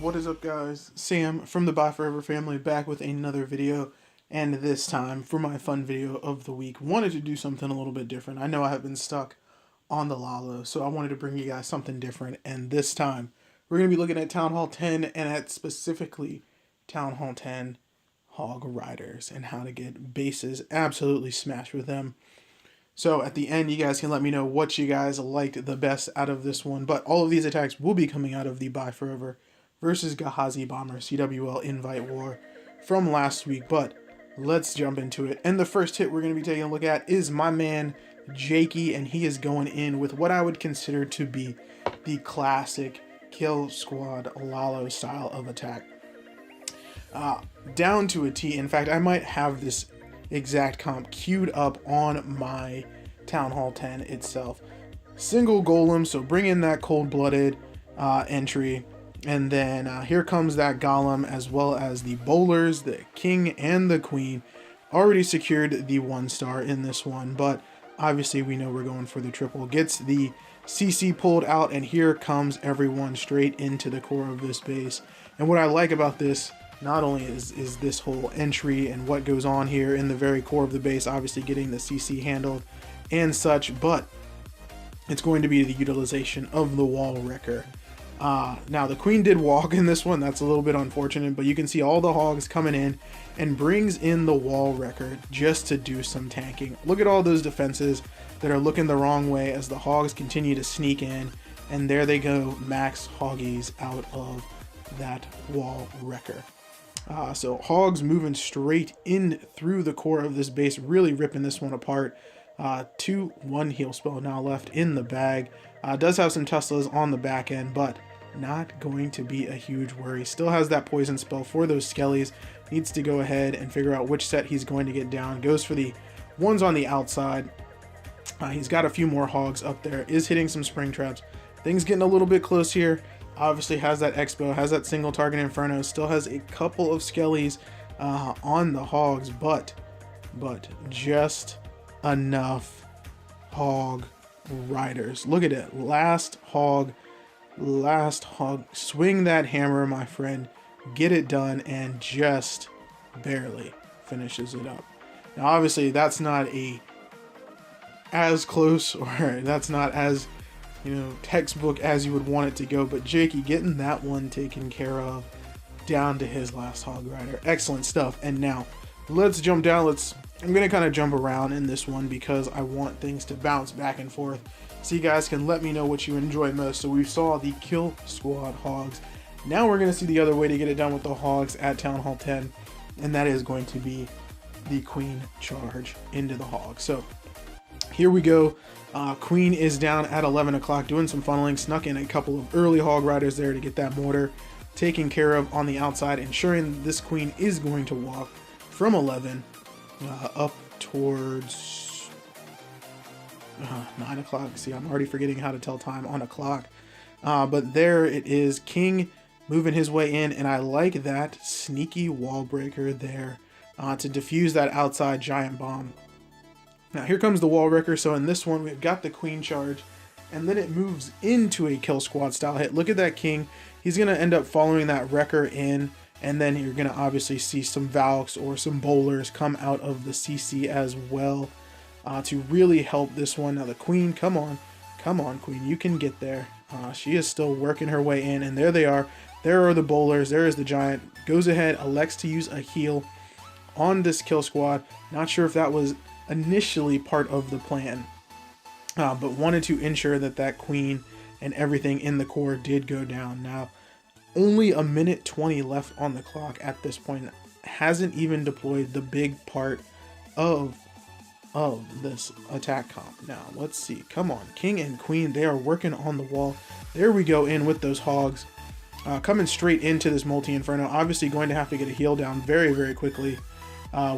What is up, guys? Sam from the Byeforever family back with another video, and this time for my fun video of the week. Wanted to do something a little bit different. I know I have been stuck on the Lalo, so I wanted to bring you guys something different, and this time we're going to be looking at Town Hall 10 and at specifically Town Hall 10 Hog Riders and how to get bases absolutely smashed with them. So at the end, you guys can let me know what you guys liked the best out of this one. But all of these attacks will be coming out of the Byeforever versus Gehazi Bomber CWL Invite War from last week. But let's jump into it. And the first hit we're going to be taking a look at is my man Jakey, and he is going in with what I would consider to be the classic Kill Squad Lalo style of attack. Down to a T. In fact, I might have this exact comp queued up on my Town Hall 10 itself. Single golem, so bring in that cold-blooded entry, and then here comes that golem, as well as the bowlers, the king and the queen. Already secured the 1-star in this one, but obviously we know we're going for the triple. Gets the CC pulled out, and here comes everyone straight into the core of this base. And what I like about this, not only is this whole entry and what goes on here in the very core of the base, obviously getting the CC handled and such, but it's going to be the utilization of the wall wrecker. Now the queen did walk in this one. That's a little bit unfortunate, but you can see all the hogs coming in and brings in the wall wrecker just to do some tanking. Look at all those defenses that are looking the wrong way as the hogs continue to sneak in, and there they go, max hoggies out of that wall wrecker. So hogs moving straight in through the core of this base, really ripping this one apart. 2-1 heal spell now left in the bag. Does have some Teslas on the back end, but not going to be a huge worry. Still has that poison spell for those skellies. Needs to go ahead and figure out which set he's going to get down. Goes for the ones on the outside. He's got a few more hogs up there. Is hitting some spring traps. Things getting a little bit close here. Obviously has that expo, has that single target inferno, still has a couple of skellies on the hogs, but just enough hog riders. Look at it, last hog, swing that hammer, my friend, get it done, and just barely finishes it up. Now obviously that's not as close, or that's not as, you know, textbook as you would want it to go, but Jakey getting that one taken care of down to his last hog rider. Excellent stuff. And now let's jump down. I'm gonna kind of jump around in this one because I want things to bounce back and forth, so you guys can let me know what you enjoy most. So we saw the Kill Squad Hogs. Now we're gonna see the other way to get it done with the hogs at Town Hall 10, and that is going to be the queen charge into the hogs. So here we go. Queen is down at 11 o'clock doing some funneling, snuck in a couple of early hog riders there to get that mortar taken care of on the outside, ensuring this queen is going to walk from 11 up towards 9 o'clock. See, I'm already forgetting how to tell time on a clock. But there it is, king moving his way in, and I like that sneaky wall breaker there to defuse that outside giant bomb. Now here comes the wall wrecker. So in this one we've got the queen charge, and then it moves into a kill squad style hit. Look at that king. He's going to end up following that wrecker in, and then you're going to obviously see some Valks or some bowlers come out of the CC as well to really help this one. Now the queen, come on queen, you can get there. She is still working her way in, and there they are. There are the bowlers. There is the giant. Goes ahead, elects to use a heal on this kill squad. Not sure if that was initially part of the plan, but wanted to ensure that that queen and everything in the core did go down. Now only a minute 20 left on the clock at this point. Hasn't even deployed the big part of this attack comp. Now let's see, come on, king and queen, they are working on the wall. There we go, in with those hogs, coming straight into this multi-inferno. Obviously going to have to get a heal down very quickly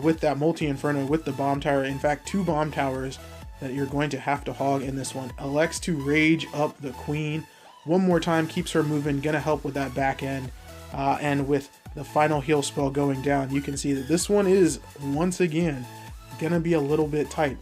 with that multi-inferno, with the bomb tower. In fact, 2 bomb towers that you're going to have to hog in this one. Elects to rage up the queen one more time, keeps her moving, gonna help with that back end, and with the final heal spell going down, you can see that this one is once again gonna be a little bit tight.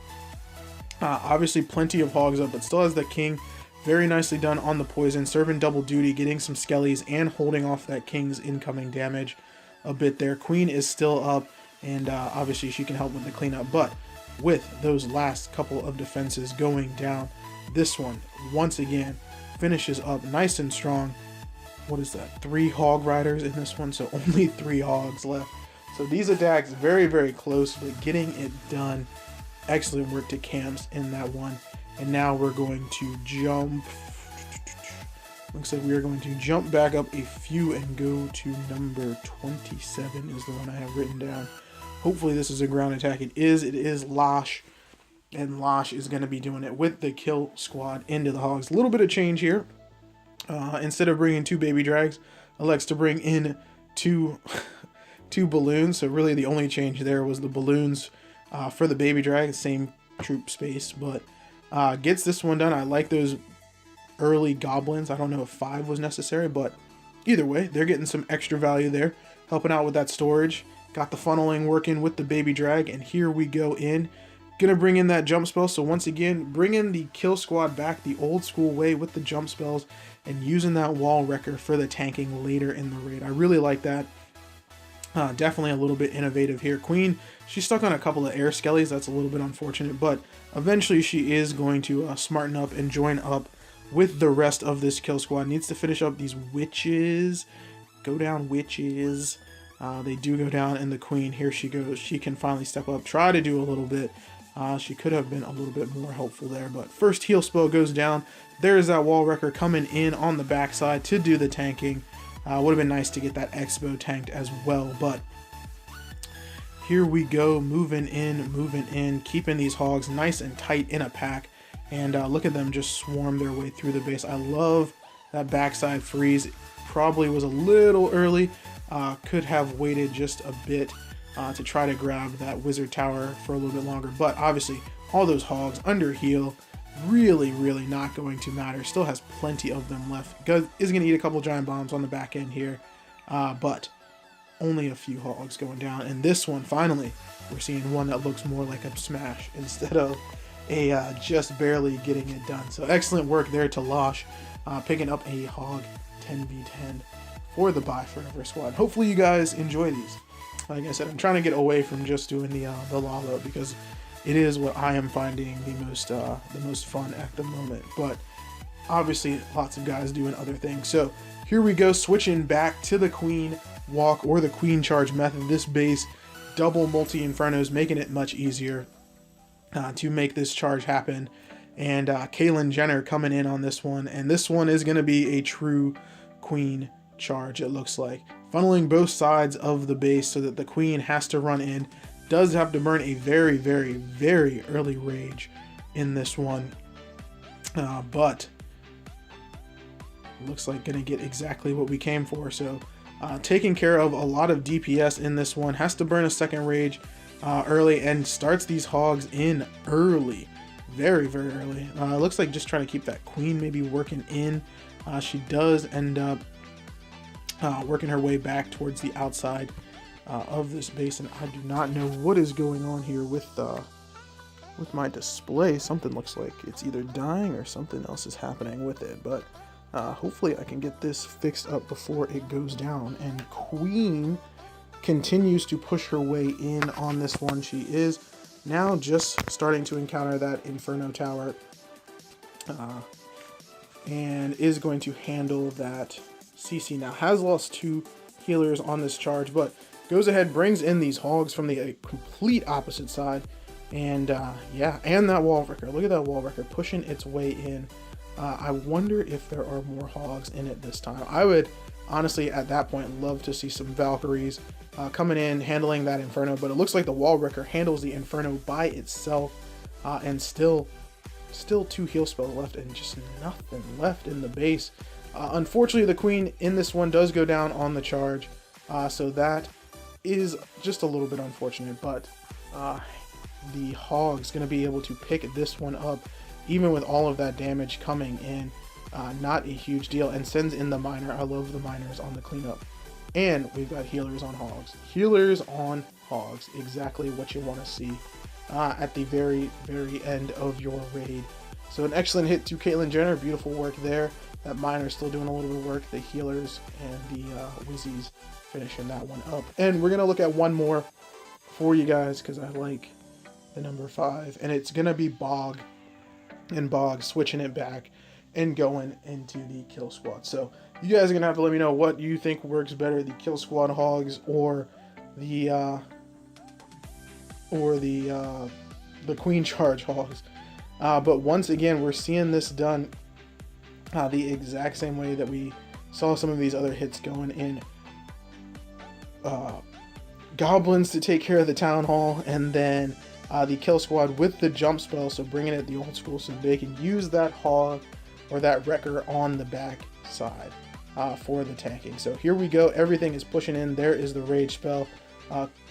Obviously plenty of hogs up, but still has the king Very nicely done on the poison, serving double duty, getting some skellies and holding off that king's incoming damage a bit there. Queen is still up, and obviously she can help with the cleanup, but with those last couple of defenses going down, this one once again finishes up nice and strong. What is that? 3 hog riders in this one, so only 3 hogs left. So these attacks very, very close, but getting it done. Excellent work to Camps in that one. And now we're going to jump. Looks like we are going to jump back up a few and go to number 27 is the one I have written down. Hopefully this is a ground attack. It is Lash. And Lash is going to be doing it with the Kill Squad into the hogs. A little bit of change here. Instead of bringing 2 baby drags, elects to bring in 2 balloons. So really the only change there was the balloons for the baby drag. Same troop space, but gets this one done. I like those early goblins. I don't know if 5 was necessary, but either way, they're getting some extra value there, helping out with that storage. Got the funneling working with the baby drag, and here we go in. Gonna bring in that jump spell. So once again, bring in the Kill Squad back the old school way with the jump spells and using that wall wrecker for the tanking later in the raid. I really like that. Definitely a little bit innovative here. Queen, she's stuck on a couple of air skellies. That's a little bit unfortunate, but eventually she is going to smarten up and join up with the rest of this Kill Squad. Needs to finish up these witches. Go down, witches. They do go down, and the Queen, here she goes. She can finally step up, try to do a little bit. She could have been a little bit more helpful there, but first heal spell goes down. There's that wall wrecker coming in on the backside to do the tanking. Would have been nice to get that Expo tanked as well, but here we go, moving in, keeping these hogs nice and tight in a pack, and look at them just swarm their way through the base. I love that backside freeze. Probably was a little early. Could have waited just a bit to try to grab that wizard tower for a little bit longer, but obviously all those hogs under heal, really not going to matter. Still has plenty of them left. Is going to eat a couple giant bombs on the back end here, but only a few hogs going down. And this one, finally, we're seeing one that looks more like a smash instead of a just barely getting it done. So excellent work there to Losh, picking up a hog 10v10 for the Byeforever squad. Hopefully you guys enjoy these. Like I said, I'm trying to get away from just doing the lava, because it is what I am finding the most fun at the moment. But obviously lots of guys doing other things. So here we go, switching back to the Queen walk or the Queen charge method. This base, double multi-infernos, making it much easier to make this charge happen. And Caitlyn Jenner coming in on this one, and this one is going to be a true Queen charge, it looks like. Funneling both sides of the base so that the Queen has to run in. Does have to burn a very early rage in this one, but looks like gonna get exactly what we came for. So taking care of a lot of DPS in this one. Has to burn a second rage early, and starts these hogs in early, very early. Looks like just trying to keep that Queen maybe working in. She does end up working her way back towards the outside of this base, and I do not know what is going on here with my display. Something looks like it's either dying or something else is happening with it, but hopefully I can get this fixed up before it goes down. And Queen continues to push her way in on this one. She is now just starting to encounter that Inferno Tower, and is going to handle that CC. Now has lost 2 healers on this charge, but goes ahead, brings in these hogs from the complete opposite side, and yeah, and that wall wrecker. Look at that wall wrecker pushing its way in. I wonder if there are more hogs in it this time. I would honestly at that point love to see some Valkyries coming in, handling that Inferno, but it looks like the wall wrecker handles the Inferno by itself, and still 2 heal spells left and just nothing left in the base. Unfortunately, the Queen in this one does go down on the charge, so that is just a little bit unfortunate, but the Hog's going to be able to pick this one up, even with all of that damage coming in. Not a huge deal, and sends in the miner. I love the miners on the cleanup. And we've got healers on Hogs. Healers on Hogs, exactly what you want to see at the very end of your raid. So an excellent hit to Caitlyn Jenner. Beautiful work there. That miner still doing a little bit of work. The healers and the Wizzies finishing that one up. And we're going to look at one more for you guys because I like the number 5. And it's going to be Bog. And Bog switching it back and going into the Kill Squad. So you guys are going to have to let me know what you think works better, the Kill Squad Hogs or the Queen Charge Hogs. But once again, we're seeing this done the exact same way that we saw some of these other hits going in Goblins to take care of the Town Hall, and then the Kill Squad with the jump spell, so bringing it the old school so they can use that Hog or that Wrecker on the back side for the tanking. So here we go, everything is pushing in. There is the Rage spell.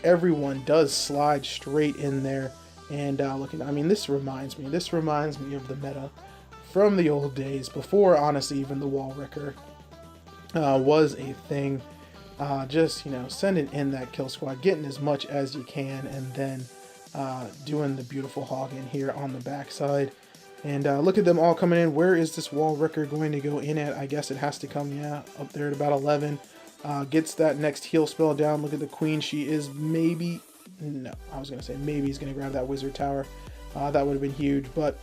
Everyone does slide straight in there. And looking, I mean, this reminds me of the meta from the old days, before, honestly, even the Wall Wrecker was a thing. Just, you know, sending in that Kill Squad, getting as much as you can, and then doing the beautiful Hog in here on the backside. And look at them all coming in. Where is this Wall Wrecker going to go in at? I guess it has to come, yeah, up there at about 11. Gets that next heal spell down. Look at the Queen. She is maybe... No, I was going to say maybe he's going to grab that Wizard Tower. That would have been huge, but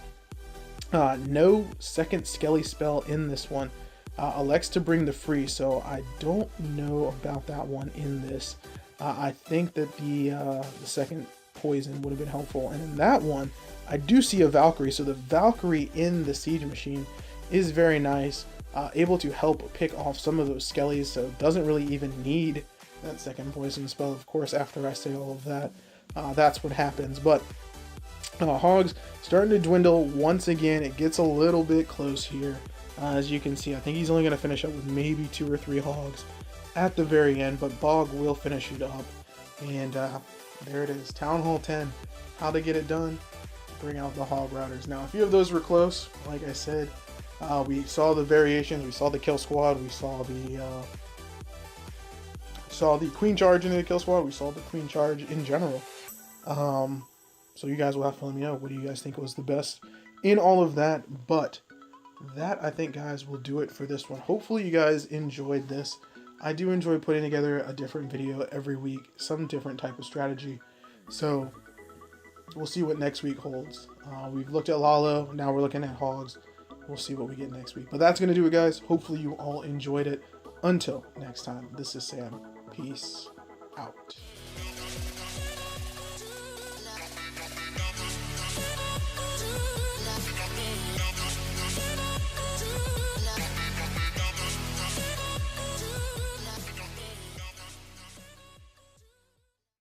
no second Skelly spell in this one. Elects to bring the free, so I don't know about that one in this. I think that the second poison would have been helpful, and in that one, I do see a Valkyrie, so the Valkyrie in the Siege Machine is very nice, able to help pick off some of those Skellies, so doesn't really even need that second poison spell. Of course, after I say all of that, that's what happens. But Hogs starting to dwindle once again. It gets a little bit close here. As you can see, I think he's only going to finish up with maybe 2 or 3 Hogs at the very end, but Bog will finish it up. And there it is, Town Hall 10. How to get it done? Bring out the Hog Routers. Now, a few of those were close. Like I said, we saw the variations. We saw the Kill Squad. We saw the Queen Charge into the Kill Squad. We saw the Queen Charge in general. So you guys will have to let me know, what do you guys think was the best in all of that? But that, I think, guys, will do it for this one. Hopefully you guys enjoyed this. I do enjoy putting together a different video every week, some different type of strategy. So we'll see what next week holds. We've looked at Lalo, now we're looking at Hogs. We'll see what we get next week. But that's going to do it, guys. Hopefully you all enjoyed it. Until next time, this is Sam. Peace.